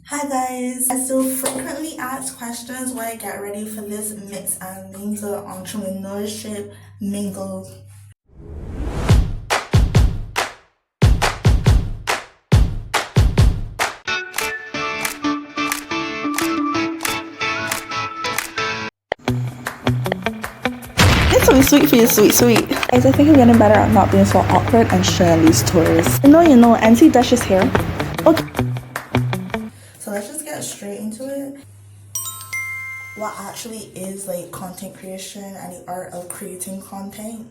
Hi guys, I still frequently ask questions when I get ready for this mix and mingle entrepreneurship mingle. It's so sweet for you, sweet. Guys, I think I'm getting better at not being so awkward and sharing these stories. Emcee Duchess here. Okay. So let's just get straight into it. What actually is like content creation and the art of creating content?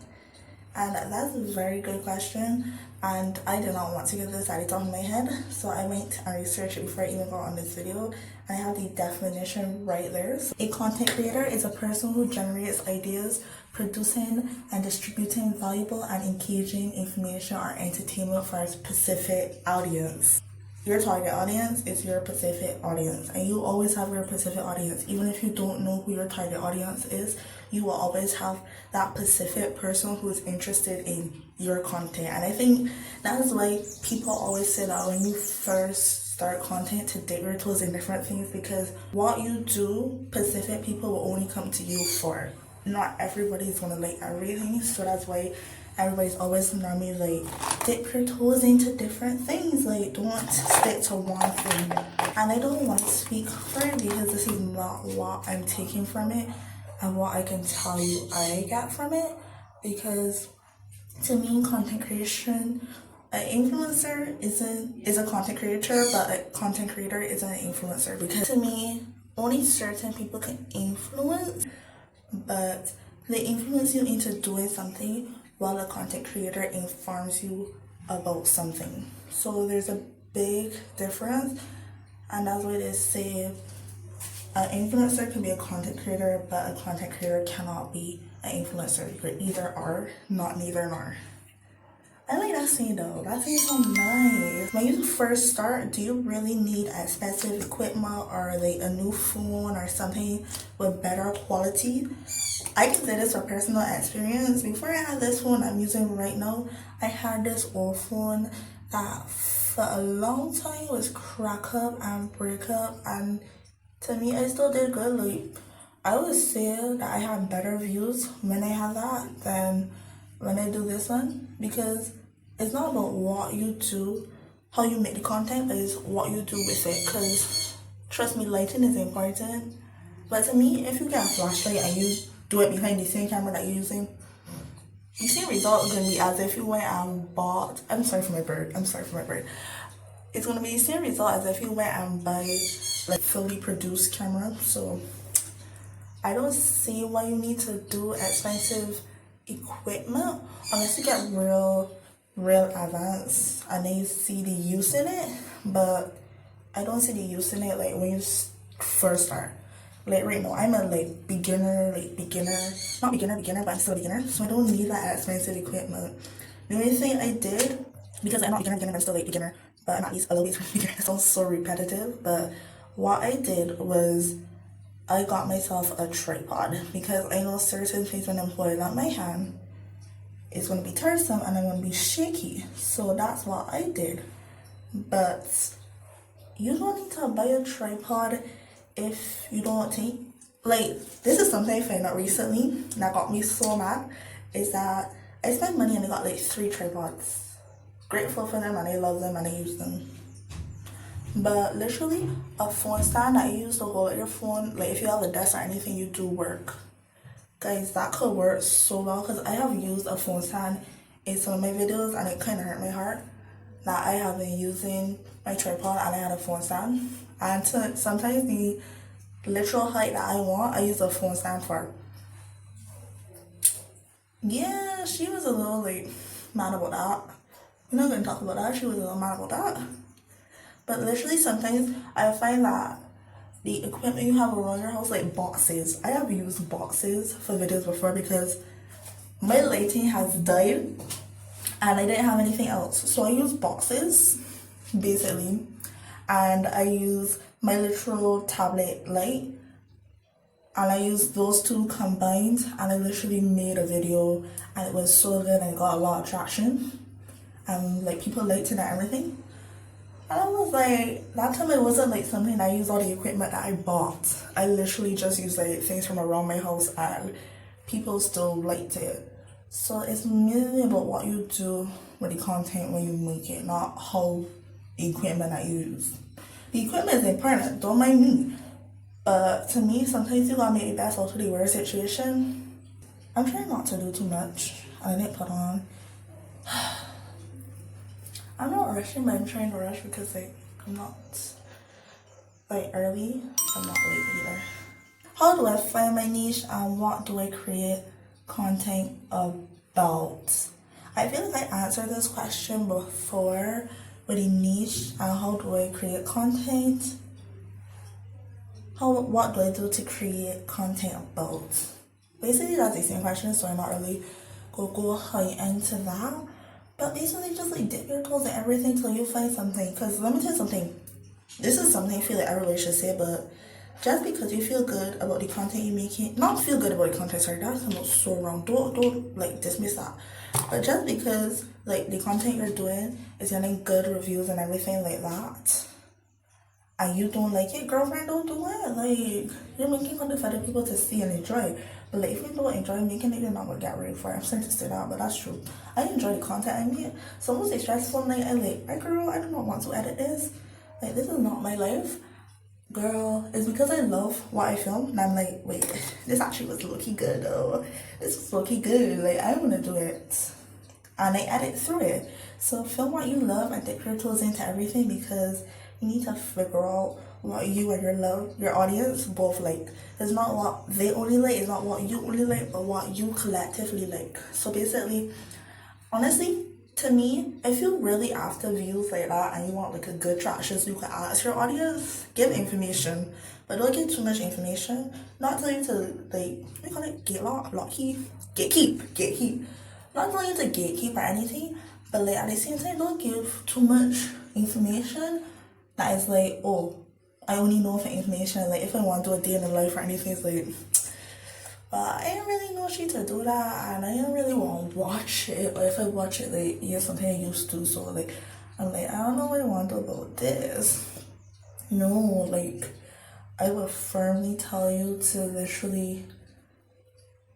And that's a very good question. And I did not want to get this at the top of my head, so I went and researched it before I even got on this video. And I have the definition right there. So a content creator is a person who generates ideas, producing and distributing valuable and engaging information or entertainment for a specific audience. Your target audience is your specific audience, and you always have your specific audience. Even if you don't know who your target audience is, you will always have that specific person who is interested in your content. And I think that is why people always say that when you first start content, to dip your toes in different things, because what you do, specific people will only come to you for. Not everybody's gonna like everything, so that's why everybody's always normally like dip your toes into different things. Like, don't stick to one thing. And I don't want to speak for it because this is not what I'm taking from it and what I can tell you I get from it. Because to me, content creation, an influencer is a content creator, but a content creator isn't an influencer. Because to me, only certain people can influence, but they influence you into doing something while a content creator informs you about something. So there's a big difference, and that's why they say an influencer can be a content creator, but a content creator cannot be an influencer. You're either are, not neither nor. I like that saying though. That saying so nice. When you first start, do you really need expensive equipment or like a new phone or something with better quality? I can say this for personal experience. Before I had this phone I'm using right now, I had this old phone that for a long time was crack up and break up, and to me I still did good. Like, I would say that I had better views when I had that than when I do this one, because it's not about what you do, how you make the content, but it's what you do with it. Because trust me, lighting is important. But to me, if you get a flashlight and you do it behind the same camera that you're using, the same result is going to be as if you went and bought, I'm sorry for my bird, it's going to be the same result as if you went and buy like fully produced camera. So I don't see why you need to do expensive equipment unless you get real advanced and then you see the use in it. But I don't see the use in it like when you first start. Like right now, I'm a like beginner, not beginner, but I'm still a beginner, so I don't need that expensive equipment. The only thing I did, because I'm not beginner, I'm still like beginner, but I'm at least a little bit beginner. It sounds so repetitive, but what I did was I got myself a tripod, because I know certain things when I'm holding up my hand, it's going to be tiresome and I'm going to be shaky. So that's what I did. But you don't need to buy a tripod if you don't think, like, this is something I found out recently that got me so mad, is that I spent money and I got like 3 tripods. Grateful for them and I love them and I use them. But literally, a phone stand that you use to hold your phone, like if you have a desk or anything, you do work. Guys, that could work so well, because I have used a phone stand in some of my videos and it kind of hurt my heart that I have been using my tripod and I had a phone stand. And sometimes the literal height that I want, I use a phone stand for. Yeah, she was a little like mad about that. We're not going to talk about that. She was a little mad about that. But literally sometimes I find that the equipment you have around your house, like boxes, I have used boxes for videos before because my lighting has died and I didn't have anything else. So I use boxes basically, and I use my literal tablet light, and I used those two combined and I literally made a video and it was so good and it got a lot of traction and like people liked it and everything. And I was like, that time it wasn't like something I used all the equipment that I bought. I literally just used like things from around my house and people still liked it. So it's mainly about what you do with the content when you make it, not how the equipment I use. The equipment is important, don't mind me. But to me, sometimes you gotta make the best out of the worst situation. I'm trying not to do too much. I didn't put on. I'm not rushing, but I'm trying to rush because like I'm not like early. I'm not late either. How do I find my niche and what do I create content about? I feel like I answered this question before with a niche and how do I create content. What do I do to create content about? Basically that's the same question, so I'm not really go high into that. But basically just like dip your toes in everything till you find something. Because let me tell you something. This is something I feel like everybody should say, but just because you feel good about the content you're making, not feel good about the content, sorry, that sounds so wrong. Don't like dismiss that. But just because like the content you're doing is getting good reviews and everything like that, and you don't like it, girlfriend, don't do it. Like, you're making content for other people to see and enjoy. But like, if you don't enjoy making it, you're not gonna get ready for it. I'm starting to say that, but that's true. I enjoy the content I make. So most stressful night, I'm like, girl, I do not want to edit this. Like, this is not my life. Girl, it's because I love what I film. And I'm like, wait, this actually was low-key good though. This was low-key good. Like, I wanna do it. And I edit through it. So film what you love and dip your toes into everything because you need to figure out what you and your audience both like. It's not what they only like, it's not what you only like, but what you collectively like. So basically, honestly, to me, if you really after views like that and you want like a good traction so you can ask your audience, give information. But don't give too much information. Not telling you to like, we call it gatekeep. Not telling you to gatekeep or anything, but like at the same time, don't give too much information that is like, oh, I only know for information. Like if I want to do a day in the life or anything, it's like, but I didn't really know she to do that, and I didn't really want to watch it. But if I watch it, like, yeah, something I used to. So like, I'm like, I don't know what I want to do about this. No, like, I would firmly tell you to literally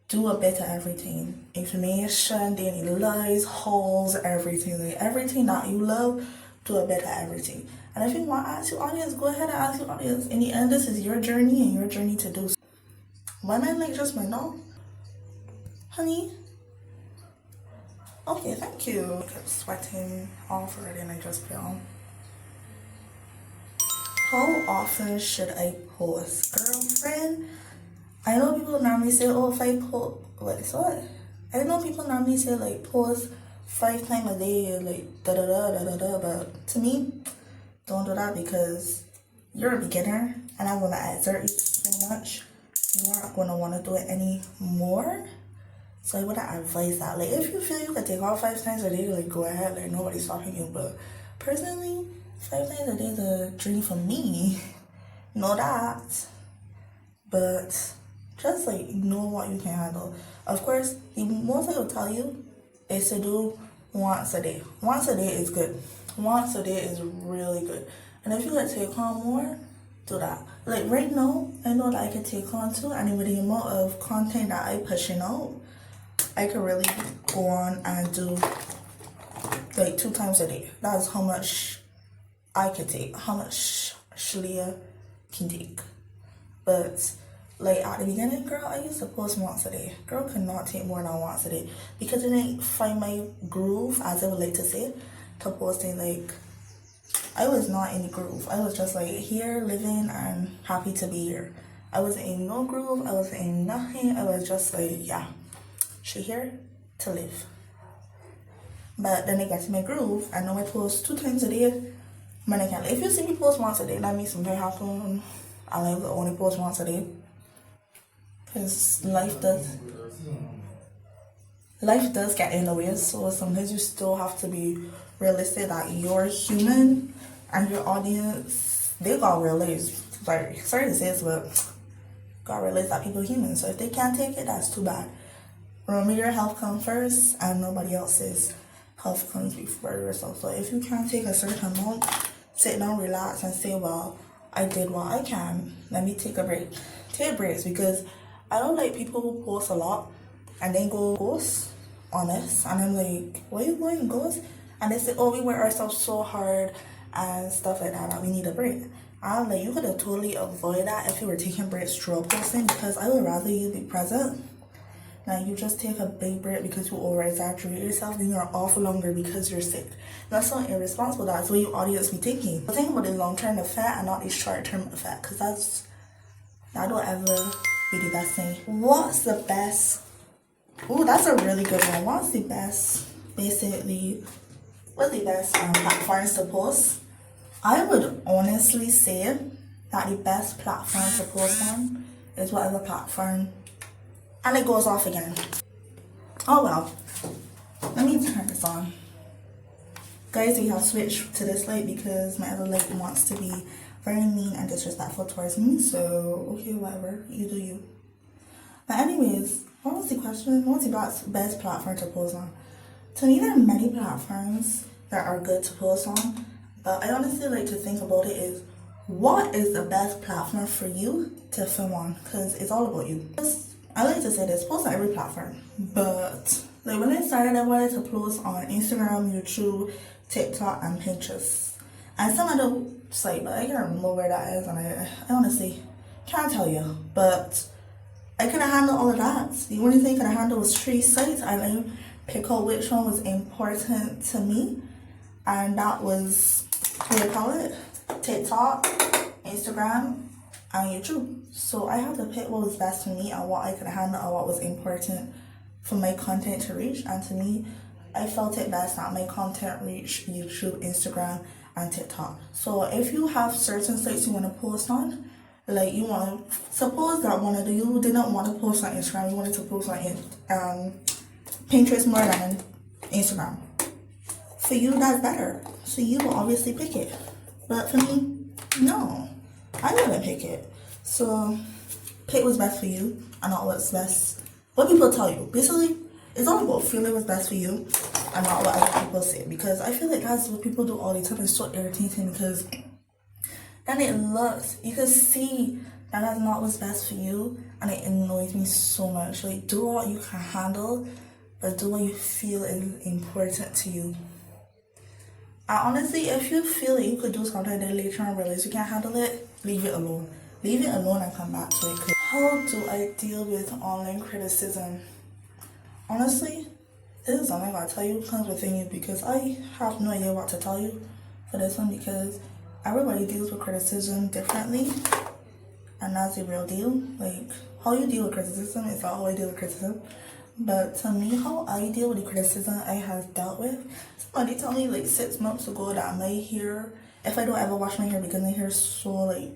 do a bit of everything. Information, daily lives, hauls, everything. Like everything that you love, do a bit of everything. And if you want to ask your audience, go ahead and ask your audience. In the end, this is your journey and your journey to do. Why man like just went no? Honey? Okay, thank you. I'm sweating off already and I just feel. How often should I post? Girlfriend? I know people normally say, oh, if I post, what? I know people normally say, like, post 5 times a day, like, da-da-da, but to me, don't do that because you're a beginner, and I'm going to exert you so much, you aren't going to want to do it anymore, so I wouldn't advise that. Like, if you feel you could take off 5 times a day, like, go ahead, like, nobody's stopping you, but personally, 5 times a day is a dream for me, know that, but just like know what you can handle. Of course, the most I will tell you is to do once a day. Once a day is good. Once a day is really good. And if you could take on more, do that. Like right now, I know that I can take on too, and with the amount of content that I pushing out, I could really go on and do like 2 times a day. That's how much I can take, how much Shalia can take. But like at the beginning, girl, I used to post once a day. Girl could not take more than once a day because I didn't find my groove, as I would like to say, to posting. Like I was not in the groove. I was just like here, living and happy to be here. I wasn't in no groove. I wasn't in nothing. I was just like, yeah, she here to live. But then I got to my groove. I know I post 2 times a day. When I can. If you see me post once a day, that means something happened. I like to only post once a day. Because life does get in the way, so sometimes you still have to be realistic that you're human and your audience, they gotta realize, sorry to say this, but gotta realize that people are human. So if they can't take it, that's too bad. Remember, your health comes first and nobody else's health comes before yourself. So if you can't take a certain amount, sit down, relax, and say, well, I did what I can. Let me take a break. Take breaks, because I don't like people who post a lot and then go ghost on us. And I'm like, why are you going ghost? And they say, oh, we work ourselves so hard and stuff like that we need a break. I'm like, you could have totally avoided that if you were taking breaks through posting, because I would rather you be present. Now you just take a big break because you over exaggerate yourself, then you're off longer because you're sick. That's not irresponsible. That's what your audience be thinking. But think about the long-term effect and not the short-term effect, because that don't ever be the best thing. What's the best? Oh, that's a really good one. What's the best? Basically, what's the best platforms to post? I would honestly say that the best platform to post on is whatever platform. And it goes off again. Oh well. Let me turn this on. Guys, we have switched to this light because my other light wants to be very mean and disrespectful towards me. So, okay, whatever. You do you. But anyways, what was the question? What's the best platform to post on? To me, there are many platforms that are good to post on. But I honestly like to think about it is, what is the best platform for you to film on? Because it's all about you. I like to say this, post on every platform. But like when I started, I wanted to post on Instagram, YouTube, TikTok, and Pinterest. And some other site, but I can't remember where that is. And I honestly can't tell you. But I couldn't handle all of that. The only thing I could handle was 3 sites. And I pick out which one was important to me. And that was, what do you call it? TikTok, Instagram, and YouTube. So I had to pick what was best for me and what I could handle and what was important for my content to reach. And to me, I felt it best that my content reached YouTube, Instagram, and TikTok. So if you have certain sites you want to post on, like you want to, suppose that one of you didn't want to post on Instagram, you wanted to post on Pinterest more than Instagram. For you, that's better. So you will obviously pick it. But for me, no. I wouldn't pick it. So pick what's best for you and not what's best. What people tell you. Basically, it's all about feeling what's best for you and not what other people say. Because I feel like that's what people do all the time. It's so irritating because then it looks, you can see that that's not what's best for you, and it annoys me so much. Like, do what you can handle, but do what you feel is important to you. And honestly, if you feel like you could do something and later on realize you can't handle it, leave it alone. Leave it alone and come back to it. How do I deal with online criticism? Honestly, this is something I'll tell you comes within you, because I have no idea what to tell you for this one, because everybody deals with criticism differently, and that's the real deal. Like, how you deal with criticism is not how I deal with criticism. But to me, how I deal with the criticism I have dealt with, somebody told me like 6 months ago that my hair, if I don't ever wash my hair, because my hair is so like,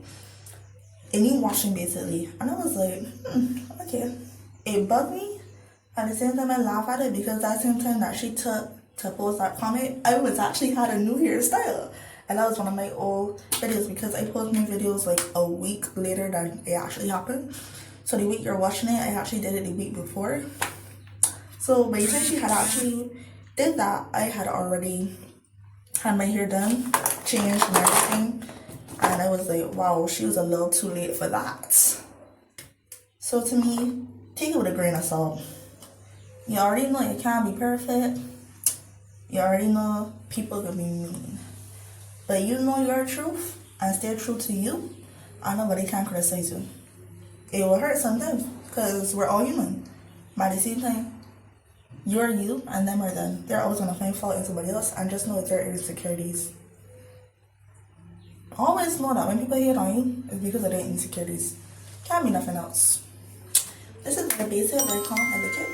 it needs washing basically. And I was like, okay. It bugged me. At the same time, I laugh at it, because that same time that she took to post that comment, I was actually had a new hairstyle. And that was one of my old videos, because I post my videos like a week later than it actually happened. So the week you're watching it, I actually did it the week before. So by the time she had actually did that, I had already had my hair done, changed and everything. And I was like, wow, she was a little too late for that. So to me, take it with a grain of salt. You already know you can't be perfect. You already know people can be mean. But you know your truth and stay true to you, and nobody can criticize you. It will hurt sometimes, because we're all human. But at the same time, you're you and them are them. They're always gonna find fault in somebody else, and just know it's their insecurities. Always know that when people hate on you, it's because of their insecurities. Can't be nothing else. This is the basic breakdown etiquette.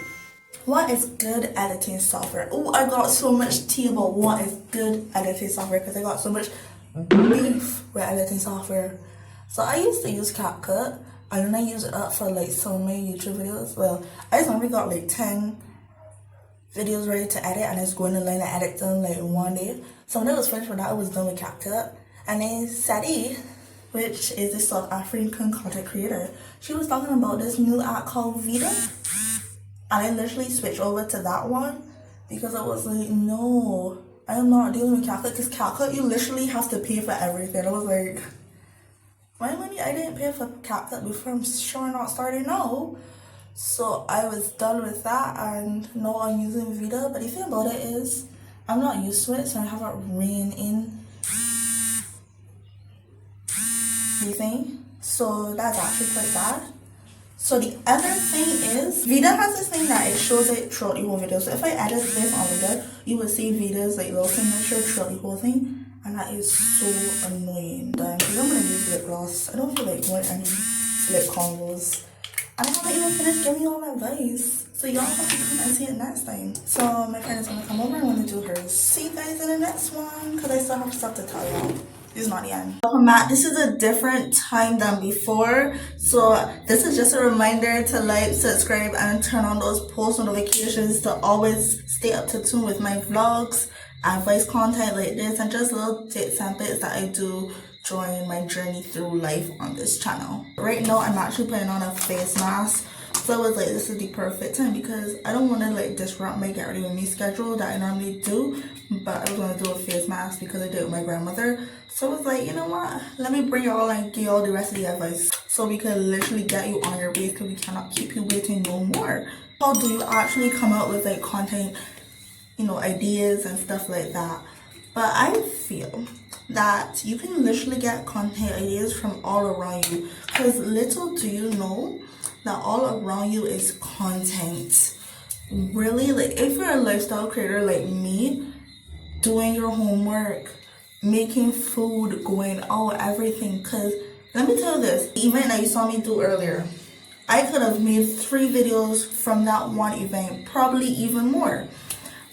What is good editing software? Oh, I got so much tea about what is good editing software, because I got so much beef with editing software. So I used to use CapCut, and then I use it up for like so many YouTube videos. Well, I just only got like 10 videos ready to edit, and I was going to learn to edit them like one day. So when I was finished with that, I was done with CapCut. And then Sadie, which is a South African content creator, she was talking about this new app called Vita. And I literally switched over to that one, because I was like, no, I am not dealing with CapCut because CapCut you literally have to pay for everything. I was like, my money, I didn't pay for CapCut before. I'm sure not starting now. So I was done with that, and now I'm using Vita. But the thing about it is, I'm not used to it, so I haven't reined in the thing. So that's actually quite bad. So the other thing is, Vita has this thing that it shows it throughout the whole video. So if I edit this on Vita, you will see Vita's like little signature throughout the whole thing, and that is so annoying. Then I'm gonna use lip gloss. I don't feel like going any lip combos. I haven't even finished giving you all my advice, so y'all have to come and see it next time. So my friend is gonna come over and wanna do hers. See you guys in the next one, because I still have stuff to tell y'all. This is not the end. Welcome back. This is a different time than before, so this is just a reminder to like, subscribe, and turn on those post notifications to always stay up to tune with my vlogs, advice content like this, and just little tips and bits that I do during my journey through life on this channel. Right now I'm actually putting on a face mask, so I was like, this is the perfect time because I don't want to like disrupt my get ready with me schedule that I normally do, but I was going to do a face mask because I did it with my grandmother. So I was like, you know what, let me bring y'all and give y'all the rest of the advice so we can literally get you on your way, because we cannot keep you waiting no more. How do you actually come out with like content, you know, ideas and stuff like that? But I feel that you can literally get content ideas from all around you, because little do you know that all around you is content. Really, like if you're a lifestyle creator like me, doing your homework, making food, going out, everything. Because let me tell you this, the event that you saw me do earlier, I could have made 3 videos from that one event, probably even more,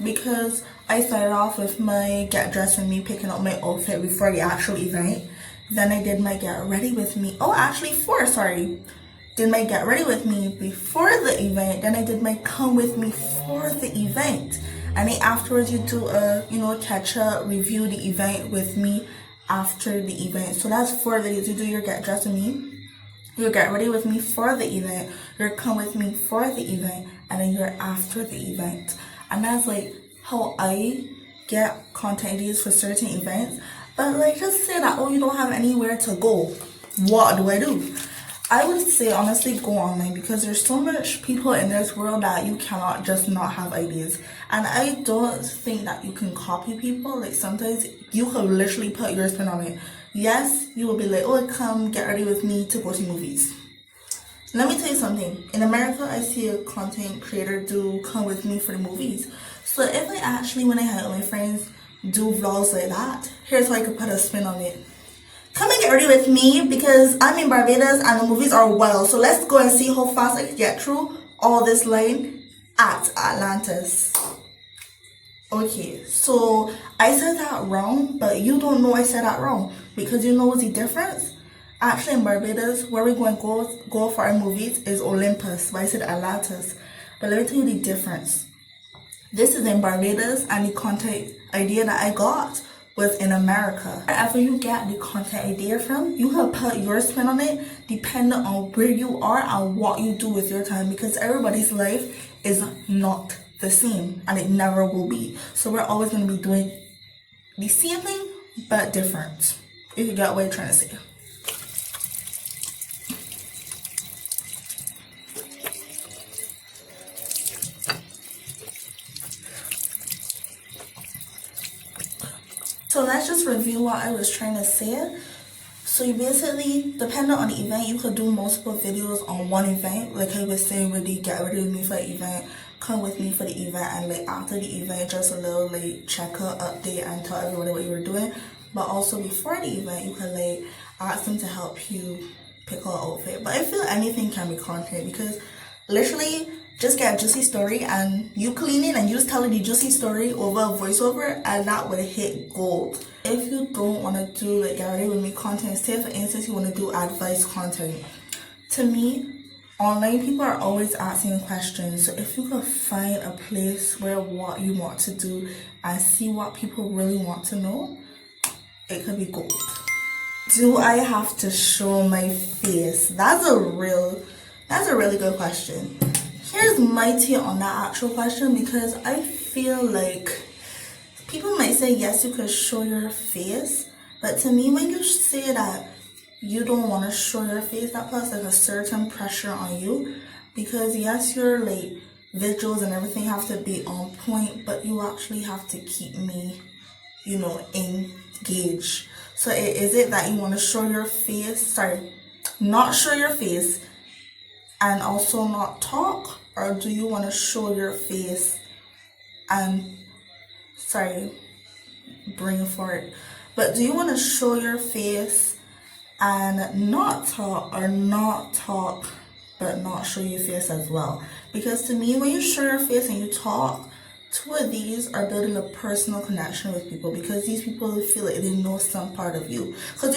because I started off with my get dressed with me, picking up my outfit before the actual event. Then I did my get ready with me. Oh, actually 4, sorry. Did my get ready with me before the event. Then I did my come with me for the event. And then afterwards you do a, you know, catch up, review the event with me after the event. So that's 4 videos. You do your get dressed with me, your get ready with me for the event, your come with me for the event, and then your after the event. And that's like how I get content ideas for certain events. But like, just say that, oh, you don't have anywhere to go, what do I do? I would say honestly go online, because there's so much people in this world that you cannot just not have ideas. And I don't think that you can copy people. Like sometimes you could literally put your spin on it. Yes, you will be like, oh, come get ready with me to go to movies. Let me tell you something. In America, I see a content creator do come with me for the movies. So if I actually, when I hang out with my friends, do vlogs like that, here's how I could put a spin on it. Come and get ready with me because I'm in Barbados and the movies are wild. So let's go and see how fast I can get through all this line at Atlantis. Okay, so I said that wrong, but you don't know I said that wrong, because you know what's the difference? Actually in Barbados, where we're going to go for our movies is Olympus, but I said Atlantis. But let me tell you the difference. This is in Barbados, and the content idea that I got was in America. Wherever you get the content idea from, you can put your spin on it depending on where you are and what you do with your time, because everybody's life is not the same and it never will be. So we're always going to be doing the same thing but different, if you get what I'm trying to say. So let's just review what I was trying to say. So you basically, depending on the event, you could do multiple videos on one event. Like I was saying, really get ready with me for the event, come with me for the event, and like after the event, just a little like check-up, update, and tell everybody what you were doing. But also before the event, you could like ask them to help you pick out an outfit. But I feel anything can be content, because literally just get a juicy story and you clean it and you just telling the juicy story over a voiceover, and that would hit gold. If you don't want to do like get ready with me content, say for instance you want to do advice content, to me online people are always asking questions. So if you could find a place where what you want to do and see what people really want to know, it could be gold. Do I have to show my face? That's a really good question. Here's my take on that actual question, because I feel like people might say yes, you could show your face, but to me, when you say that you don't want to show your face, that puts like a certain pressure on you, because yes, your like visuals and everything have to be on point, but you actually have to keep me, you know, engaged. So is it that you want to show your face, sorry, not show your face and also not talk, or do you want to show your face and, sorry, bring forward, but do you want to show your face and not talk, or not talk but not show your face as well? Because to me, when you show your face and you talk, two of these are building a personal connection with people, because these people feel like they know some part of you, because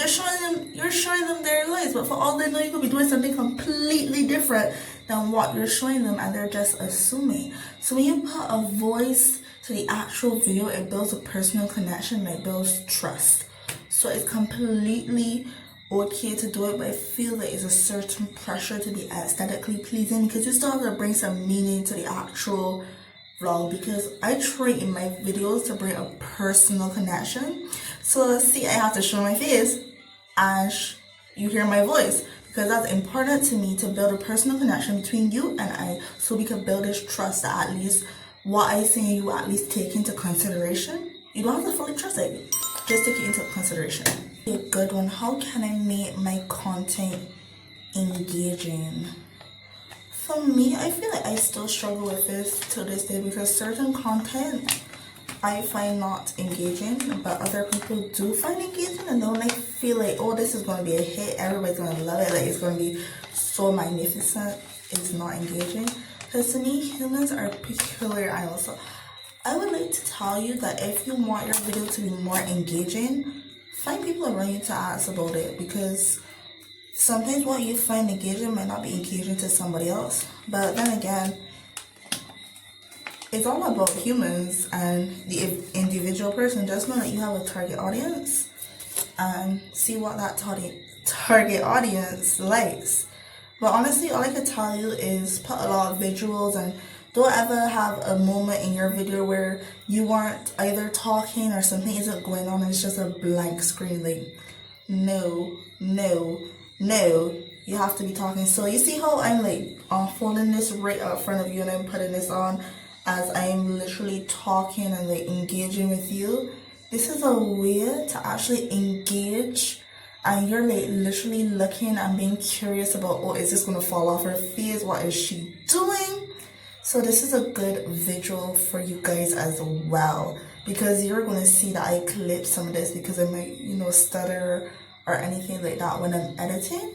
you're showing them their lives, but for all they know, you could be doing something completely different than what you're showing them, and they're just assuming. So when you put a voice to the actual video, it builds a personal connection, and it builds trust. So it's completely okay to do it, but I feel like it's a certain pressure to be aesthetically pleasing, because you still have to bring some meaning to the actual vlog, because I try in my videos to bring a personal connection. So let's see, I have to show my face and you hear my voice, because that's important to me, to build a personal connection between you and I, so we can build this trust that at least what I say you at least take into consideration. You don't have to fully trust it, just take it into consideration. A good one. How can I make my content engaging? For me, I feel like I still struggle with this to this day, because certain content I find not engaging, but other people do find engaging, and they'll like feel like, oh, this is going to be a hit, everybody's going to love it, like it's going to be so magnificent. It's not engaging, because to me, humans are peculiar animals. So I would like to tell you that if you want your video to be more engaging, find people around you to ask about it, because sometimes what you find engaging might not be engaging to somebody else. But then again, it's all about humans and the individual person. Just know that you have a target audience, and see what that target audience likes. But honestly, all I can tell you is put a lot of visuals, and don't ever have a moment in your video where you aren't either talking or something isn't going on and it's just a blank screen. Like, no, you have to be talking. So you see how I'm like folding this right up front of you, and I'm putting this on as I'm literally talking and like engaging with you. This is a way to actually engage, and you're like literally looking and being curious about, oh, is this gonna fall off her face? What is she doing? So this is a good visual for you guys as well, because you're going to see that I clip some of this, because I might, you know, stutter or anything like that when I'm editing,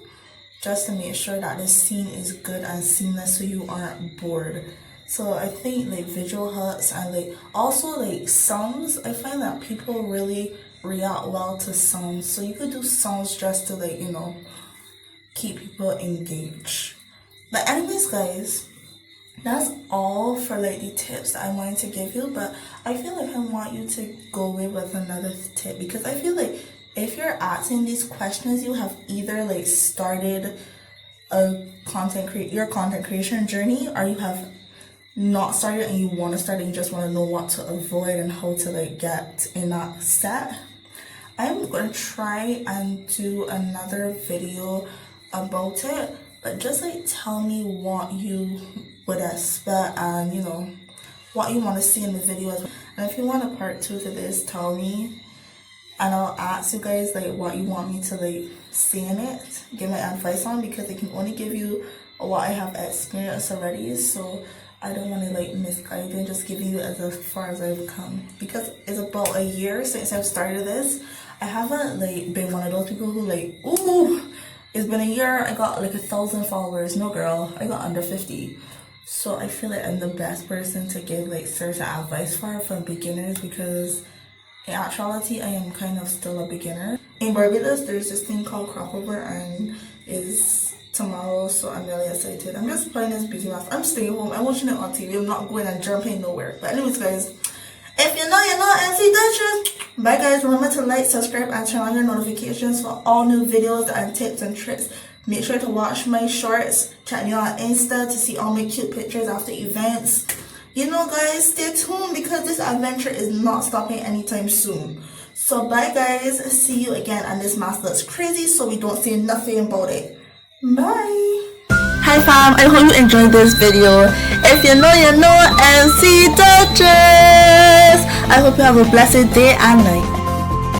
just to make sure that the scene is good and seamless so you aren't bored. So I think like visual helps, and like also like sounds. I find that people really react well to sounds, so you could do sounds just to like, you know, keep people engaged. But anyways, guys, that's all for like the tips that I wanted to give you. But I feel like I want you to go away with another tip, because I feel like if you're asking these questions, you have either like started your content creation journey, or you have not started and you want to start and you just want to know what to avoid and how to like get in that set. I'm going to try and do another video about it, but just like tell me what you would expect, and you know what you want to see in the video as well. And if you want a part 2 to this, tell me, and I'll ask you guys like what you want me to like see in it, give my advice on, because I can only give you what I have experienced already. So I don't want to like misguide you and just give you as far as I've come, because it's about a year since I've started this. I haven't like been one of those people who like, ooh, it's been a year, I got like 1,000 followers. No girl, I got under 50. So I feel like I'm the best person to give like certain advice for beginners, because in actuality I am kind of still a beginner. In Barbados there's this thing called crop over, and is tomorrow, so I'm really excited. I'm just putting this beauty mask. I'm staying home, I'm watching it on TV, I'm not going and jumping nowhere. But anyways, guys, if you're not Emcee Duchess. Bye guys, remember to like, subscribe, and turn on your notifications for all new videos and tips and tricks. Make sure to watch my shorts. Check me out on Insta to see all my cute pictures after events. you know, guys, stay tuned because this adventure is not stopping anytime soon. So bye guys, see you again, and this mask looks crazy so we don't say nothing about it. Bye. Hi fam, I hope you enjoyed this video. If you know, you know. Emcee Duchess. I hope you have a blessed day and night.